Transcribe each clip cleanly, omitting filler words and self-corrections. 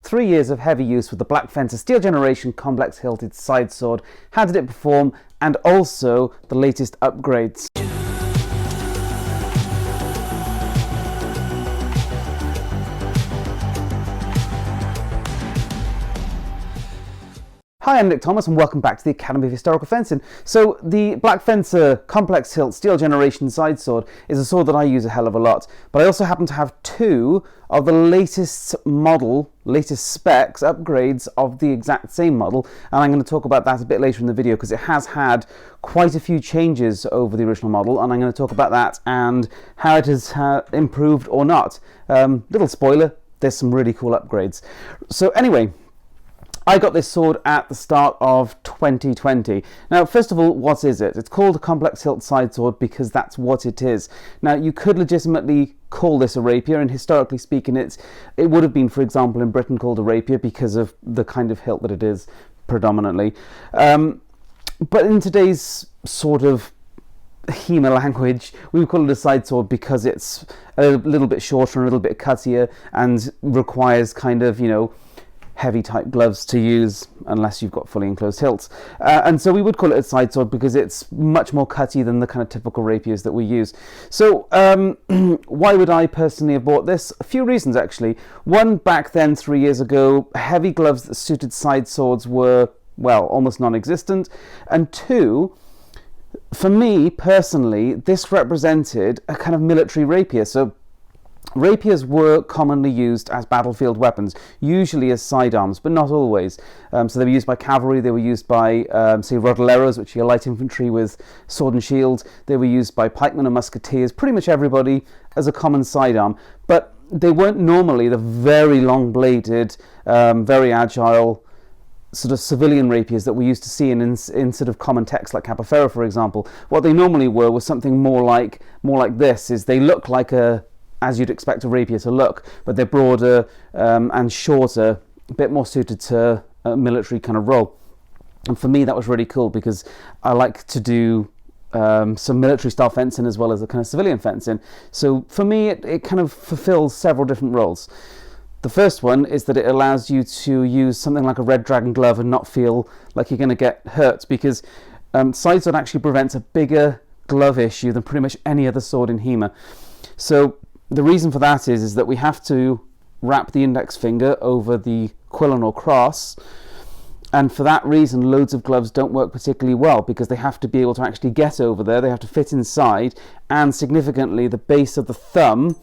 3 years of heavy use with the Black Fencer Steel Generation Complex Hilted Sidesword. How did it perform? And also the latest upgrades. Hi, I'm Nick Thomas and welcome back to the Academy of Historical Fencing. So the Black Fencer Complex Hilt Steel Generation Sidesword is a sword that I use a hell of a lot, but I also happen to have two of the latest model, latest specs, upgrades of the exact same model, and I'm going to talk about that a bit later in the video because it has had quite a few changes over the original model, and I'm going to talk about that and how it has improved or not. Little spoiler, there's some really cool upgrades. So anyway, I got this sword at the start of 2020. Now, first of all, what is it? It's called a Complex Hilt Sidesword because that's what it is. Now, you could legitimately call this a rapier, and historically speaking, it would have been, for example, in Britain called a rapier because of the kind of hilt that it is predominantly. But in today's sort of HEMA language, we would call it a sidesword because it's a little bit shorter and a little bit cuttier and requires kind of, you know, heavy type gloves to use unless you've got fully enclosed hilts, and so we would call it a sidesword because it's much more cutty than the kind of typical rapiers that we use. So why would I personally have bought this? A few reasons actually. One, back then 3 years ago, heavy gloves that suited sideswords were, well, almost non-existent, and two, for me personally, this represented a kind of military rapier. So rapiers were commonly used as battlefield weapons, usually as sidearms, but not always. So they were used by cavalry, they were used by, say, rodelleros, which are light infantry with sword and shield. They were used by pikemen and musketeers, pretty much everybody, as a common sidearm. But they weren't normally the very long-bladed, very agile, sort of civilian rapiers that we used to see in sort of common texts like Capoferro, for example. What they normally were was something more like this, is they look like as you'd expect a rapier to look, but they're broader and shorter, a bit more suited to a military kind of role. And for me, that was really cool because I like to do some military style fencing as well as a kind of civilian fencing. So for me, it kind of fulfills several different roles. The first one is that it allows you to use something like a red dragon glove and not feel like you're going to get hurt, because sidesword actually prevents a bigger glove issue than pretty much any other sword in HEMA. So the reason for that is that we have to wrap the index finger over the quillen or cross, and for that reason loads of gloves don't work particularly well because they have to be able to actually get over there, they have to fit inside, and significantly the base of the thumb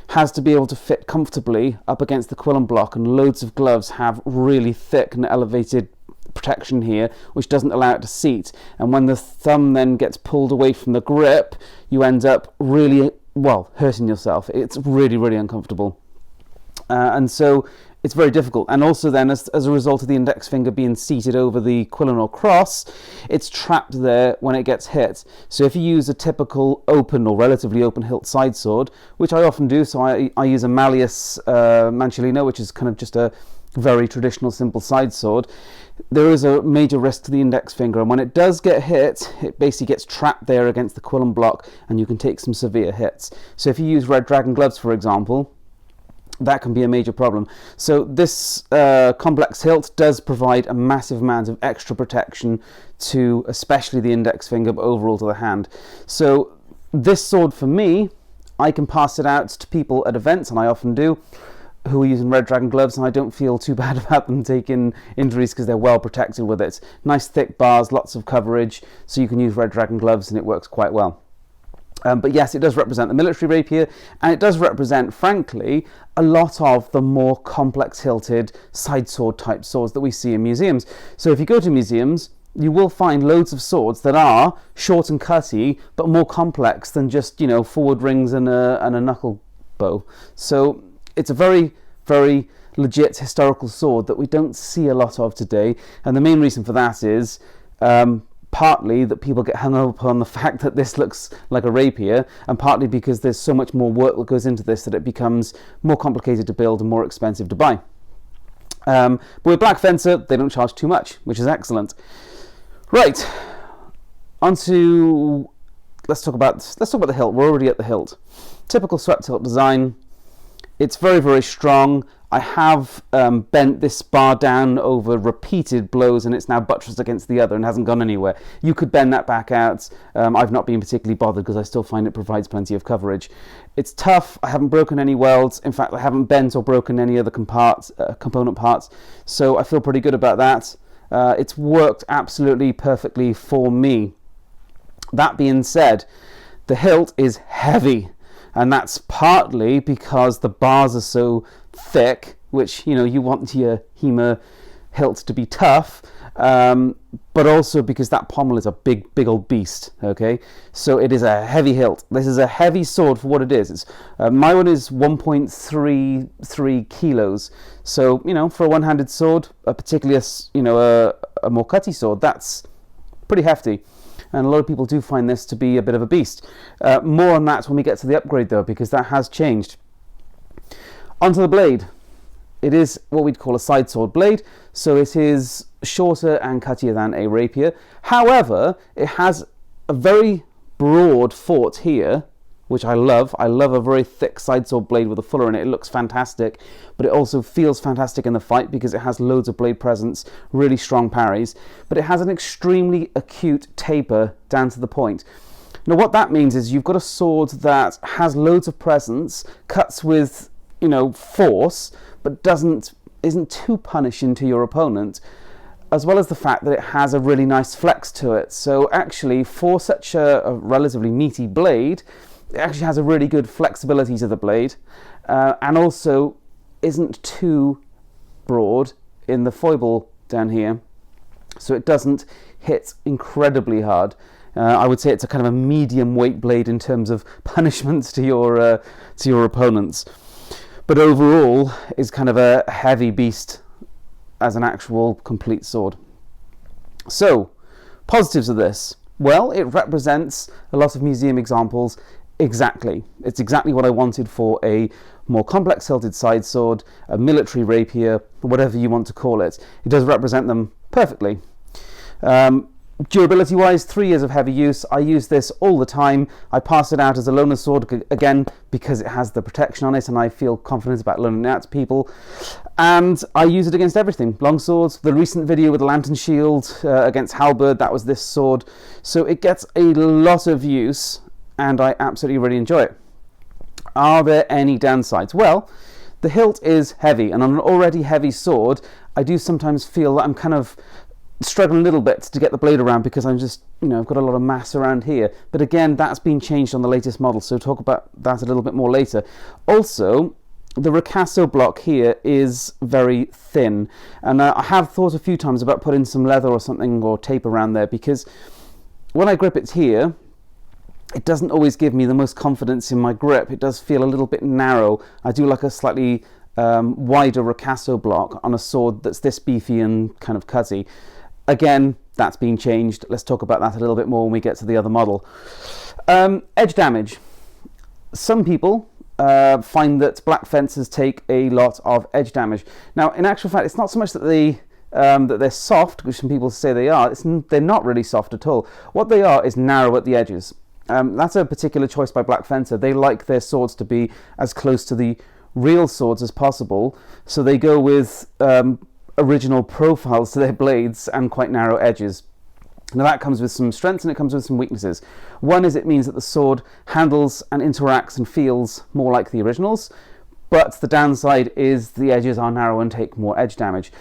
has to be able to fit comfortably up against the quillen block, and loads of gloves have really thick and elevated protection here which doesn't allow it to seat, and when the thumb then gets pulled away from the grip you end up really, well, hurting yourself. It's really, really uncomfortable. And so it's very difficult. And also then, as a result of the index finger being seated over the quillen or cross, it's trapped there when it gets hit. So if you use a typical open or relatively open hilt sidesword, which I often do, so I use a Malleus Manciolino, which is kind of just a very traditional simple sidesword, there is a major risk to the index finger, and when it does get hit, it basically gets trapped there against the quillen block and you can take some severe hits. So if you use red dragon gloves, for example, that can be a major problem. So this complex hilt does provide a massive amount of extra protection to especially the index finger, but overall to the hand. So this sword, for me, I can pass it out to people at events, and I often do, who are using red dragon gloves, and I don't feel too bad about them taking injuries because they're well protected with it. Nice thick bars, lots of coverage, so you can use red dragon gloves and it works quite well. But yes, it does represent the military rapier, and it does represent, frankly, a lot of the more complex hilted sidesword type swords that we see in museums. So if you go to museums, you will find loads of swords that are short and cutty, but more complex than just, you know, forward rings and a knuckle bow. So it's a very, very legit historical sword that we don't see a lot of today, and the main reason for that is partly that people get hung up on the fact that this looks like a rapier, and partly because there's so much more work that goes into this that it becomes more complicated to build and more expensive to buy. But with Black Fencer, they don't charge too much, which is excellent. Right, onto let's talk about the hilt. We're already at the hilt. Typical swept hilt design. It's very, very strong. I have bent this bar down over repeated blows, and it's now buttressed against the other and hasn't gone anywhere. You could bend that back out. I've not been particularly bothered because I still find it provides plenty of coverage. It's tough. I haven't broken any welds. In fact, I haven't bent or broken any other component parts, so I feel pretty good about that. It's worked absolutely perfectly for me. That being said, the hilt is heavy, and that's partly because the bars are so thick, which, you know, you want your HEMA hilt to be tough, but also because that pommel is a big old beast. Okay, so it is a heavy hilt. This is a heavy sword for what it is. It's my one is 1.33 kilos, so, you know, for a one-handed sword, particularly a more cutty sword, that's pretty hefty. And a lot of people do find this to be a bit of a beast. More on that when we get to the upgrade, though, because that has changed. Onto the blade. It is what we'd call a side sword blade, so it is shorter and cuttier than a rapier. However, it has a very broad fort here, which I love. I love a very thick side sword blade with a fuller in it. It looks fantastic, but it also feels fantastic in the fight because it has loads of blade presence, really strong parries, but it has an extremely acute taper down to the point. Now, what that means is you've got a sword that has loads of presence, cuts with, you know, force, but isn't too punishing to your opponent, as well as the fact that it has a really nice flex to it. So actually, for such a relatively meaty blade, it actually has a really good flexibility to the blade, and also isn't too broad in the foible down here, so it doesn't hit incredibly hard. I would say it's a kind of a medium weight blade in terms of punishments to your opponents, but overall is kind of a heavy beast as an actual complete sword. So, positives of this. Well, it represents a lot of museum examples. Exactly. It's exactly what I wanted for a more complex hilted side sword, a military rapier, whatever you want to call it. It does represent them perfectly. Durability wise, 3 years of heavy use. I use this all the time. I pass it out as a loaner sword, again, because it has the protection on it and I feel confident about loaning it out to people. And I use it against everything. Long swords, the recent video with the lantern shield against halberd, that was this sword. So it gets a lot of use and I absolutely really enjoy it. Are there any downsides? Well, the hilt is heavy, and on an already heavy sword, I do sometimes feel that I'm kind of struggling a little bit to get the blade around because I'm just, you know, I've got a lot of mass around here. But again, that's been changed on the latest model, so talk about that a little bit more later. Also, the ricasso block here is very thin, and I have thought a few times about putting some leather or something or tape around there, because when I grip it here, it doesn't always give me the most confidence in my grip. It does feel a little bit narrow. I do like a slightly wider ricasso block on a sword that's this beefy and kind of cutty. Again, that's been changed. Let's talk about that a little bit more when we get to the other model. Edge damage. Some people find that black fencers take a lot of edge damage. Now, in actual fact, it's not so much that they're soft, which some people say they are. They're not really soft at all. What they are is narrow at the edges. That's a particular choice by Black Fencer. They like their swords to be as close to the real swords as possible, so they go with original profiles to their blades and quite narrow edges. Now that comes with some strengths and it comes with some weaknesses. One is it means that the sword handles and interacts and feels more like the originals, but the downside is the edges are narrow and take more edge damage.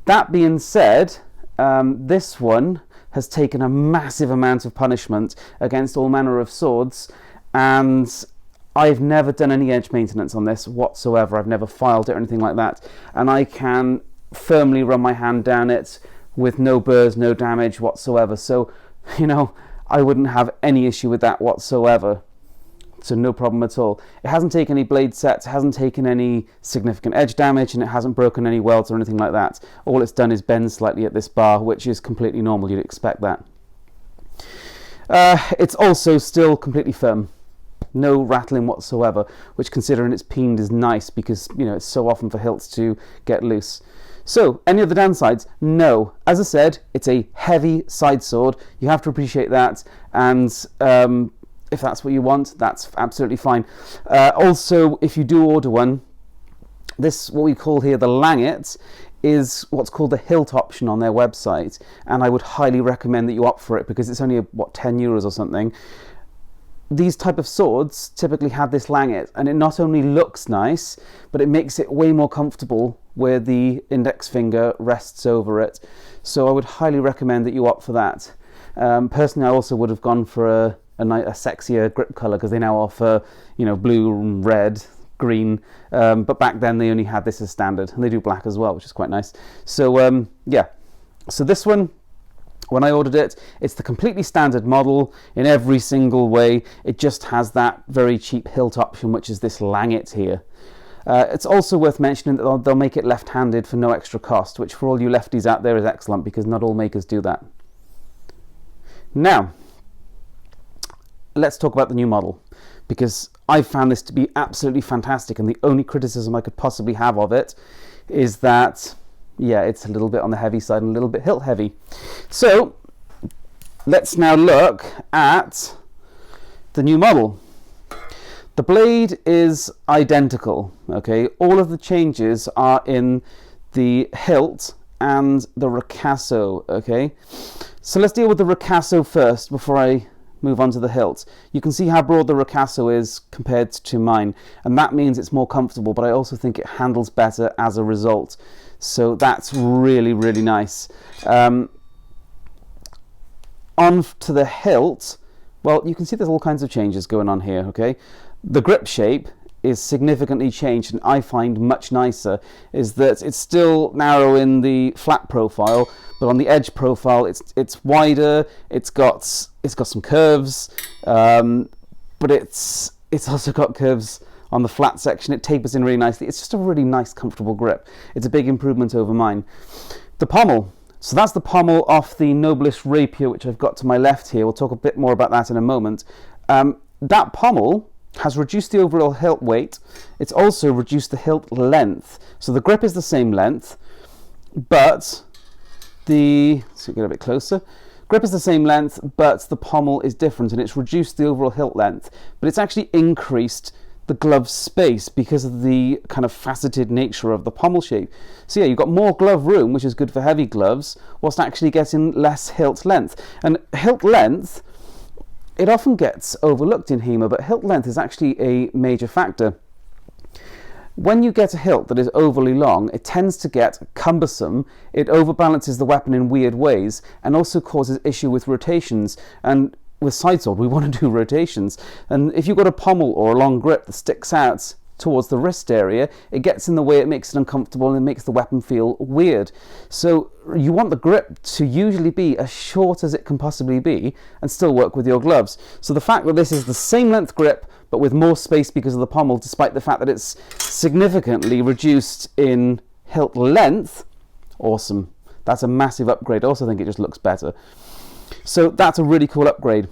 That being said, this one has taken a massive amount of punishment against all manner of swords, and I've never done any edge maintenance on this whatsoever. I've never filed it or anything like that, and I can firmly run my hand down it with no burrs, no damage whatsoever. So, you know, I wouldn't have any issue with that whatsoever. So no problem at all. It hasn't taken any blade sets, it hasn't taken any significant edge damage, and it hasn't broken any welds or anything like that. All it's done is bend slightly at this bar, which is completely normal. You'd expect that. It's also still completely firm. No rattling whatsoever, which, considering it's peened, is nice because, you know, it's so often for hilts to get loose. So, any other downsides? No. As I said, it's a heavy side sword. You have to appreciate that, and if that's what you want, that's absolutely fine. Also, if you do order one, This, what we call here the langet, is what's called the hilt option on their website, and I would highly recommend that you opt for it because it's only, what, 10 euros or something. These type of swords typically have this langet, and it not only looks nice, but it makes it way more comfortable where the index finger rests over it. So I would highly recommend that you opt for that. Personally, I also would have gone for a sexier grip colour, because they now offer, you know, blue, red, green, but back then they only had this as standard, and they do black as well, which is quite nice. So yeah, so this one, when I ordered it, it's the completely standard model in every single way. It just has that very cheap hilt option, which is this langet here. It's also worth mentioning that they'll make it left-handed for no extra cost, which for all you lefties out there is excellent, because not all makers do that. Now, let's talk about the new model, because I found this to be absolutely fantastic, and the only criticism I could possibly have of it is that, yeah, it's a little bit on the heavy side and a little bit hilt heavy. So let's now look at the new model. The blade is identical, okay? All of the changes are in the hilt and the ricasso, okay? So let's deal with the ricasso first before I move on to the hilt. You can see how broad the ricasso is compared to mine, and that means it's more comfortable, but I also think it handles better as a result. So that's really, really nice. On to the hilt. Well, you can see there's all kinds of changes going on here, okay? The grip shape is significantly changed, and I find much nicer is that it's still narrow in the flat profile, but on the edge profile it's wider. It's got some curves, but it's also got curves on the flat section. It tapers in really nicely. It's just a really nice, comfortable grip. It's a big improvement over mine. The pommel. So that's the pommel off the Noblest Rapier, which I've got to my left here. We'll talk a bit more about that in a moment. That pommel has reduced the overall hilt weight. It's also reduced the hilt length. So the grip is the same length, but so get a bit closer. Grip is the same length, but the pommel is different, and it's reduced the overall hilt length, but it's actually increased the glove space because of the kind of faceted nature of the pommel shape. So yeah, you've got more glove room, which is good for heavy gloves, whilst actually getting less hilt length. And hilt length, it often gets overlooked in HEMA, but hilt length is actually a major factor. When you get a hilt that is overly long, it tends to get cumbersome. It overbalances the weapon in weird ways, and also causes issue with rotations. And with sidesword, we want to do rotations. And if you've got a pommel or a long grip that sticks out towards the wrist area, it gets in the way, it makes it uncomfortable, and it makes the weapon feel weird. So you want the grip to usually be as short as it can possibly be and still work with your gloves. So the fact that this is the same length grip but with more space because of the pommel, despite the fact that it's significantly reduced in hilt length, awesome. That's a massive upgrade. I also think it just looks better. So that's a really cool upgrade.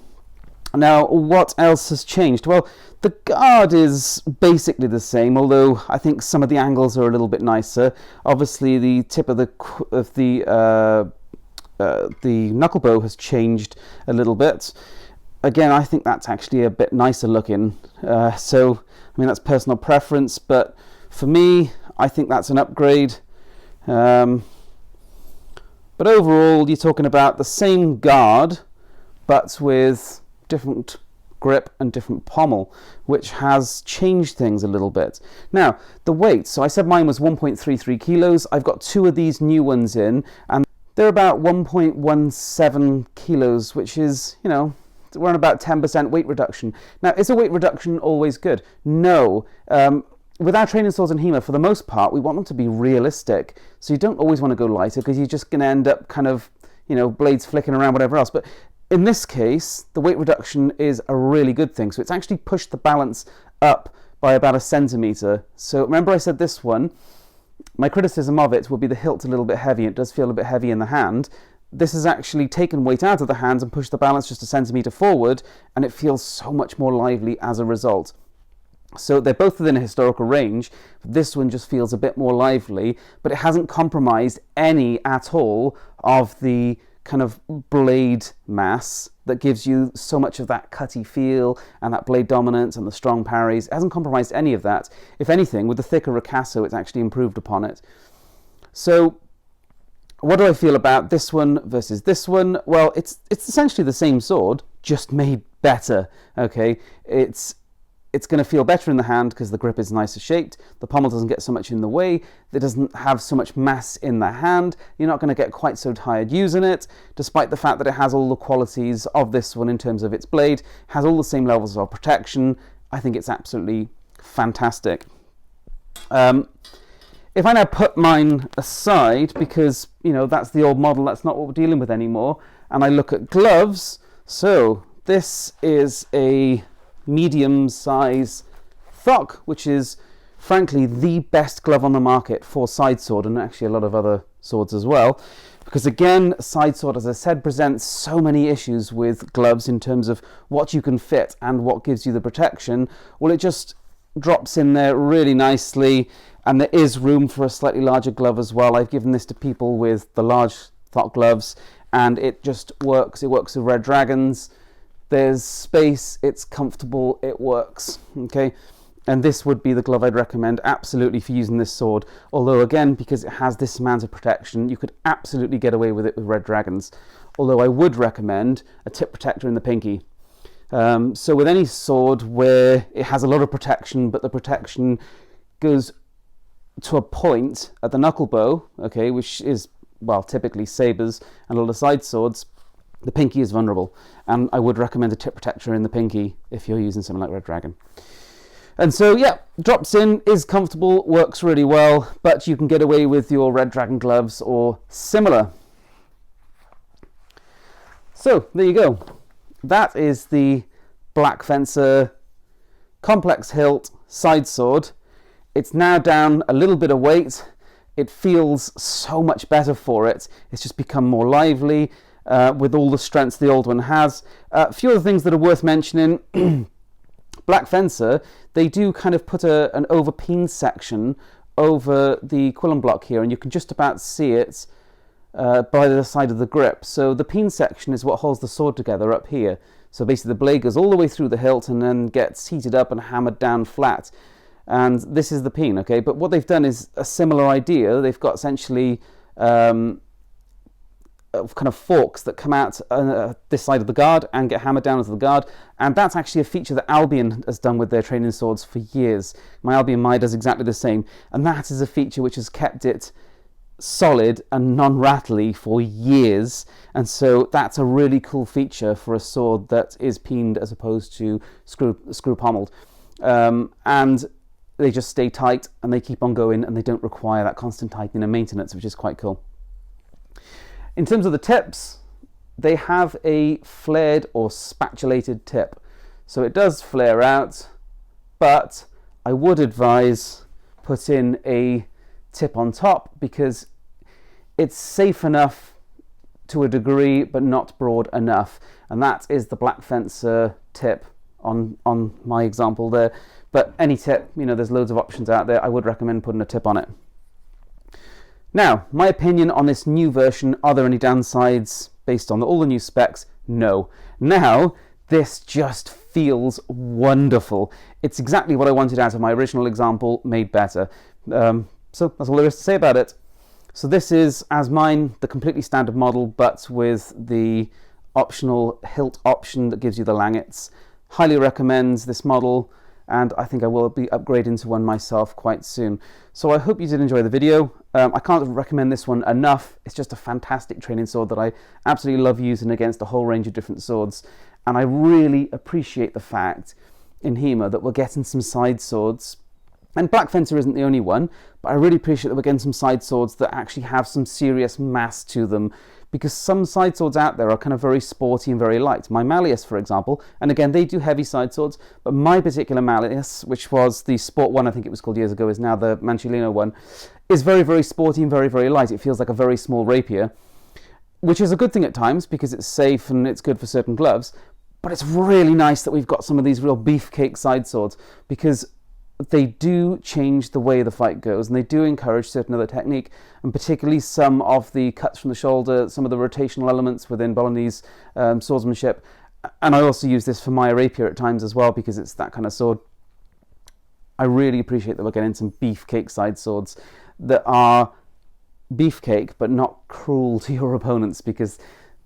Now, what else has changed? Well, the guard is basically the same, although I think some of the angles are a little bit nicer. Obviously, the tip of the knuckle bow has changed a little bit. Again, I think that's actually a bit nicer looking. So, I mean, that's personal preference, but for me, I think that's an upgrade. But overall, you're talking about the same guard, but with different grip and different pommel, which has changed things a little bit. Now, the weight. So I said mine was 1.33 kilos. I've got two of these new ones in, and they're about 1.17 kilos, which is, you know, we're on about 10% weight reduction. Now, is a weight reduction always good? No. With our training swords in HEMA, for the most part, we want them to be realistic. So you don't always want to go lighter, because you're just going to end up kind of, you know, blades flicking around, whatever else. But in this case, the weight reduction is a really good thing. So it's actually pushed the balance up by about 1 centimetre. So remember I said this one, my criticism of it would be the hilt's a little bit heavy. It does feel a bit heavy in the hand. This has actually taken weight out of the hands and pushed the balance just 1 centimetre forward, and it feels so much more lively as a result. So they're both within a historical range. This one just feels a bit more lively, but it hasn't compromised any at all of the kind of blade mass that gives you so much of that cutty feel and that blade dominance and the strong parries. It hasn't compromised any of that. If anything, with the thicker ricasso, it's actually improved upon it. So what do I feel about this one versus this one? Well, it's essentially the same sword, just made better. Okay, it's going to feel better in the hand because the grip is nicer shaped. The pommel doesn't get so much in the way. It doesn't have so much mass in the hand. You're not going to get quite so tired using it, despite the fact that it has all the qualities of this one in terms of its blade, has all the same levels of protection. I think it's absolutely fantastic. If I now put mine aside, because, you know, that's the old model, that's not what we're dealing with anymore, and I look at gloves, so this is a medium size Thok, which is frankly the best glove on the market for side sword, and actually a lot of other swords as well, because again, side sword, as I said, presents so many issues with gloves in terms of what you can fit and what gives you the protection. Well, it just drops in there really nicely, and there is room for a slightly larger glove as well. I've given this to people with the large Thok gloves, and it just works. It works with red dragons. There's space, it's comfortable, it works, okay? And this would be the glove I'd recommend absolutely for using this sword. Although again, because it has this amount of protection, you could absolutely get away with it with red dragons. Although I would recommend a tip protector in the pinky. So with any sword where it has a lot of protection, but the protection goes to a point at the knuckle bow, okay, which is, well, typically sabers and a lot of side swords, the pinky is vulnerable, and I would recommend a tip protector in the pinky if you're using something like Red Dragon. And so, yeah, drops in, is comfortable, works really well, but you can get away with your Red Dragon gloves or similar. So, there you go. That is the Black Fencer Complex Hilt Side Sword. It's now down a little bit of weight. It feels so much better for it. It's just become more lively. With all the strengths the old one has. A few other things that are worth mentioning. Black Fencer, they do kind of put an overpeen section over the quillon block here, and you can just about see it by the side of the grip. So the peen section is what holds the sword together up here. So basically the blade goes all the way through the hilt and then gets heated up and hammered down flat. And this is the peen, okay? But what they've done is a similar idea. They've got essentially kind of forks that come out this side of the guard and get hammered down into the guard, and that's actually a feature that Albion has done with their training swords for years. My Albion Mai does exactly the same, and that is a feature which has kept it solid and non-rattly for years, and so that's a really cool feature for a sword that is peened as opposed to screw pommeled. And they just stay tight and they keep on going, and they don't require that constant tightening and maintenance, which is quite cool. In terms of the tips, they have a flared or spatulated tip. So it does flare out, but I would advise put in a tip on top because it's safe enough to a degree, but not broad enough. And that is the Black Fencer tip on my example there. But any tip, you know, there's loads of options out there. I would recommend putting a tip on it. Now, my opinion on this new version, are there any downsides based on all the new specs? No. Now, this just feels wonderful. It's exactly what I wanted out of my original example, made better. So that's all there is to say about it. So this is, as mine, the completely standard model, but with the optional hilt option that gives you the langets. Highly recommends this model, and I think I will be upgrading to one myself quite soon. So I hope you did enjoy the video. I can't recommend this one enough. It's just a fantastic training sword that I absolutely love using against a whole range of different swords. And I really appreciate the fact in HEMA that we're getting some side swords. And Black Fencer isn't the only one, but I really appreciate that we're getting some side swords that actually have some serious mass to them, because some side swords out there are kind of very sporty and very light. My Malleus, for example, and again, they do heavy side swords, but my particular Malleus, which was the Sport one, I think it was called years ago, is now the Manciolino one, is very, very sporty and very, very light. It feels like a very small rapier, which is a good thing at times because it's safe and it's good for certain gloves, but it's really nice that we've got some of these real beefcake side swords, because they do change the way the fight goes, and they do encourage certain other technique, and particularly some of the cuts from the shoulder, some of the rotational elements within Bolognese swordsmanship. And I also use this for my rapier at times as well, because it's that kind of sword. I really appreciate that we're getting some beefcake side swords that are beefcake but not cruel to your opponents, because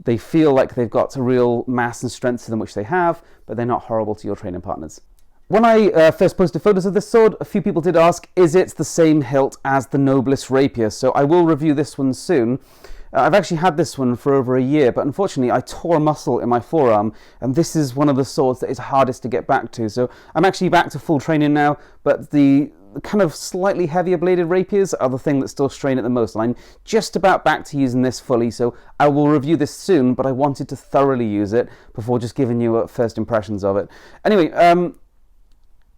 they feel like they've got a real mass and strength to them, which they have, but they're not horrible to your training partners. When I first posted photos of this sword, a few people did ask, is it the same hilt as the Noblest rapier? So I will review this one soon. I've actually had this one for over a year, but unfortunately I tore a muscle in my forearm, and this is one of the swords that is hardest to get back to. So I'm actually back to full training now, but the kind of slightly heavier bladed rapiers are the thing that still strain it the most. And I'm just about back to using this fully, so I will review this soon, but I wanted to thoroughly use it before just giving you first impressions of it. Anyway,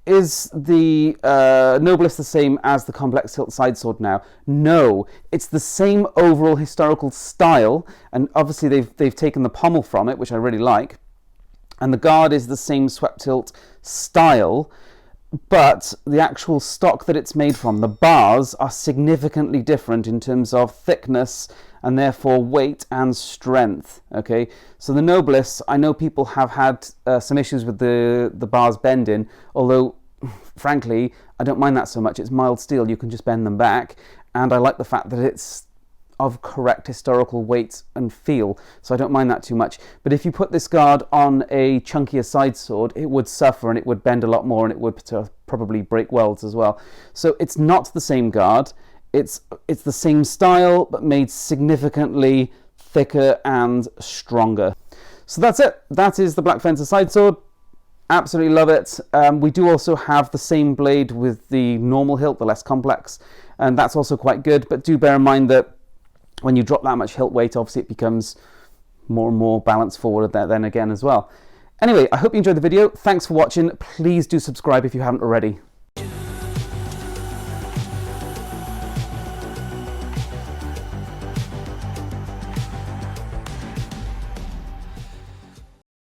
is the Noblest the same as the complex hilt side sword now? No, it's the same overall historical style, and obviously they've taken the pommel from it, which I really like, and the guard is the same swept hilt style, but the actual stock that it's made from, the bars, are significantly different in terms of thickness and therefore weight and strength. Okay, so the Noblest, I know people have had some issues with the bars bending, although frankly I don't mind that so much. It's mild steel, you can just bend them back, and I like the fact that it's of correct historical weight and feel, so I don't mind that too much. But if you put this guard on a chunkier side sword, it would suffer and it would bend a lot more, and it would probably break welds as well. So it's not the same guard, it's the same style but made significantly thicker and stronger. So that's it. That is the Black Fencer side sword. Absolutely love it. We do also have the same blade with the normal hilt, the less complex, and that's also quite good, but do bear in mind that when you drop that much hilt weight, obviously it becomes more and more balanced forward then again as well. Anyway, I hope you enjoyed the video. Thanks for watching. Please do subscribe if you haven't already.